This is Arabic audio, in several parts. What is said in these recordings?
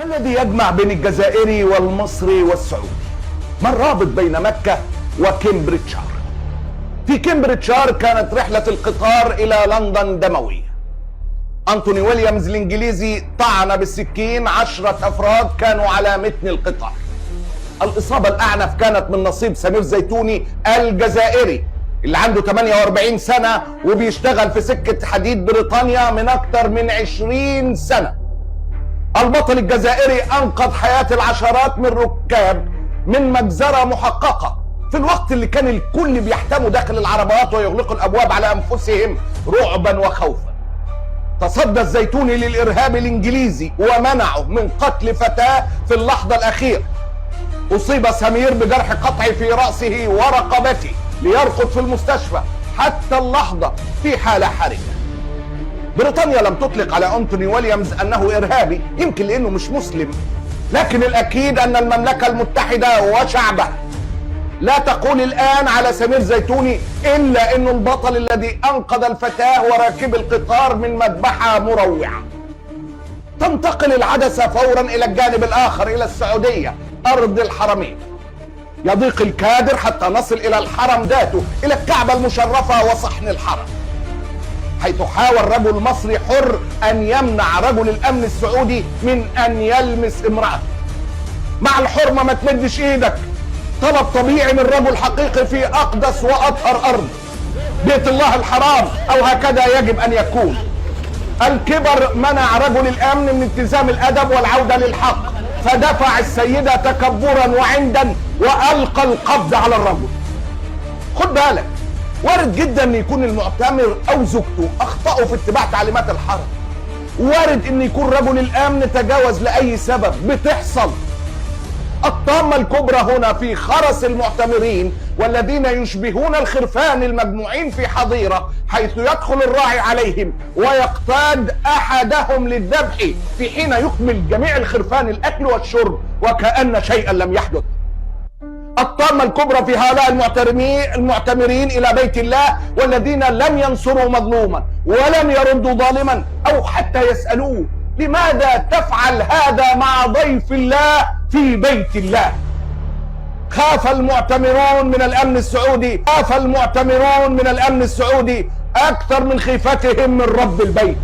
ما الذي يجمع بين الجزائري والمصري والسعودي؟ ما الرابط بين مكة وكمبريتشار؟ في كمبريتشار كانت رحلة القطار إلى لندن دموية. أنتوني ويليامز الإنجليزي طعن بالسكين 10 أفراد كانوا على متن القطار. الإصابة الأعنف كانت من نصيب سمير زيتوني الجزائري اللي عنده 48 سنة وبيشتغل في سكة حديد بريطانيا من أكثر من 20 سنة. البطل الجزائري أنقذ حياة العشرات من ركاب من مجزرة محققة في الوقت اللي كان الكل بيحتموا داخل العربات ويغلقوا الأبواب على أنفسهم رعبا وخوفا. تصدى الزيتوني للإرهاب الإنجليزي ومنعه من قتل فتاة في اللحظة الأخيرة. أصيب سمير بجرح قطعي في رأسه ورقبته ليرقد في المستشفى حتى اللحظة في حالة حرجة. بريطانيا لم تطلق على أنتوني ويليامز أنه إرهابي، يمكن لأنه مش مسلم، لكن الأكيد أن المملكة المتحدة وشعبها لا تقول الآن على سمير زيتوني إلا أنه البطل الذي أنقذ الفتاة وراكب القطار من مذبحة مروعة. تنتقل العدسة فورا إلى الجانب الآخر، إلى السعودية أرض الحرمين. يضيق الكادر حتى نصل إلى الحرم ذاته، إلى الكعبة المشرفة وصحن الحرم، حيث حاول رجل مصري حر أن يمنع رجل الأمن السعودي من أن يلمس امرأته. مع الحرمة ما تمدش إيدك، طلب طبيعي من رجل حقيقي في أقدس وأطهر أرض بيت الله الحرام، أو هكذا يجب أن يكون. الكبر منع رجل الأمن من التزام الأدب والعودة للحق، فدفع السيدة تكبرا وعندا وألقى القبض على الرجل. خد بالك، وارد جدا ان يكون المعتمر او زوجته اخطأوا في اتباع تعليمات الحرم، وارد ان يكون رجل الامن تجاوز لاي سبب، بتحصل. الطامة الكبرى هنا في خرس المعتمرين والذين يشبهون الخرفان المجموعين في حظيرة، حيث يدخل الراعي عليهم ويقتاد احدهم للذبح في حين يكمل جميع الخرفان الاكل والشرب وكأن شيئا لم يحدث. الطامة الكبرى في هؤلاء المعتمرين إلى بيت الله والذين لم ينصروا مظلوما ولم يردوا ظالما أو حتى يسألوه لماذا تفعل هذا مع ضيف الله في بيت الله. خاف المعتمرون من الأمن السعودي، خاف المعتمرون من الأمن السعودي أكثر من خيفتهم من رب البيت.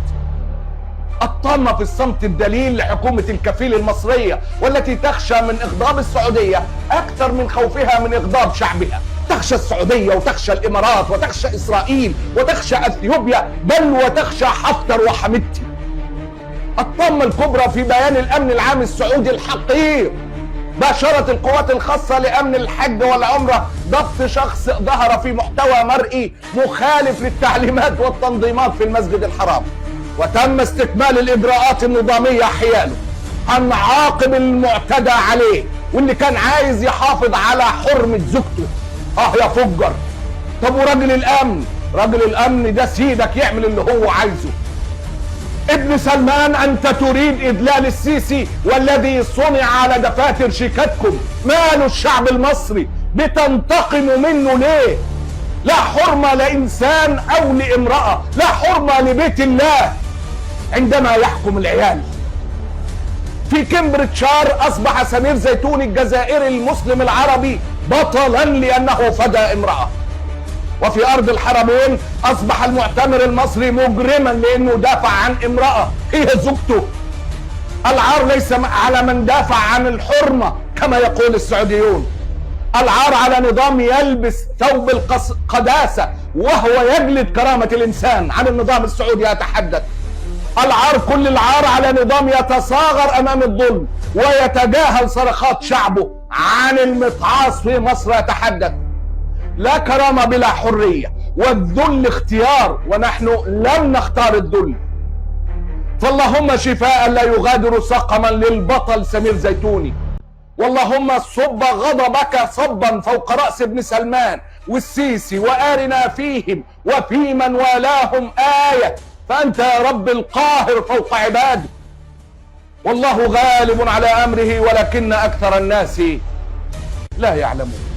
الطامة في الصمت الدليل لحكومة الكفيل المصرية والتي تخشى من إغضاب السعودية أكثر من خوفها من إغضاب شعبها. تخشى السعودية وتخشى الإمارات وتخشى إسرائيل وتخشى أثيوبيا، بل وتخشى حفتر وحمدتي. الطامة الكبرى في بيان الأمن العام السعودي الحقير. باشرت القوات الخاصة لأمن الحج والعمرة ضبط شخص ظهر في محتوى مرئي مخالف للتعليمات والتنظيمات في المسجد الحرام، وتم استكمال الإجراءات النظامية حياله. هنعاقب المعتدى عليه واللي كان عايز يحافظ على حرمة زوجته. يا فجر. طب ورجل الأمن؟ رجل الأمن ده سيدك يعمل اللي هو عايزه. ابن سلمان، أنت تريد إذلال السيسي والذي صنع على دفاتر شيكاتكم. ماله الشعب المصري؟ بتنتقموا منه ليه؟ لا حرمة لإنسان أو لامرأة، لا حرمة لبيت الله عندما يحكم العيال. في كمبريتشار أصبح سمير زيتوني الجزائري المسلم العربي بطلا لأنه فدى امرأة. وفي أرض الحرمين أصبح المعتمر المصري مجرما لأنه دافع عن امرأة هي زوجته. العار ليس على من دافع عن الحرمة كما يقول السعوديون، العار على نظام يلبس ثوب القداسة وهو يجلد كرامة الإنسان. عن النظام السعودي أتحدث. العار، كل العار على نظام يتصاغر أمام الظلم ويتجاهل صرخات شعبه. عن المتعاص في مصر أتحدث. لا كرامة بلا حرية، والذل اختيار، ونحن لم نختار الذل. فاللهم شفاء لا يغادر سقما للبطل سمير زيتوني. واللهم صب غضبك صبا فوق رأس ابن سلمان والسيسي وآرنا فيهم وفي من والاهم آية، فأنت يا رب القاهر فوق عباده. والله غالب على أمره ولكن أكثر الناس لا يعلمون.